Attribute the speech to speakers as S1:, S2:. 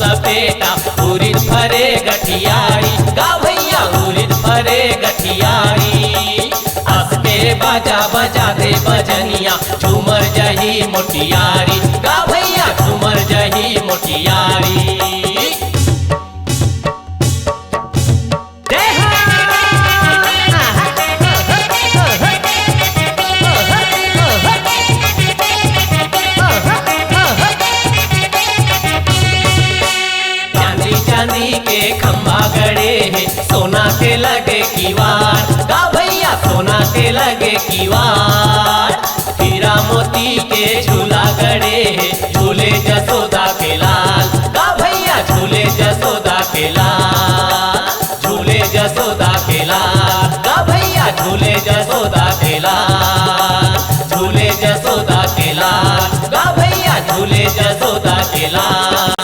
S1: उरिद फरे गठियारी गा भैया उरिद फरे गठियारी असके बाजा बजा दे बजनिया झूमर जही मोटियारी गा भैया झूमर जही मोटियारी। चांदी के खंभा गड़े हैं सोना के लगे कीवार गा भैया सोना के लगे कीवार। हीरा मोती के झूला गड़े हैं झूले जसोदा के लाल गा भैया झूले जसोदा के लाल झूले जसोदा के लाल गा भैया झूले जसोदा के लाल झूले जसोदा के लाल गा भैया झूले जसोदा के लाल।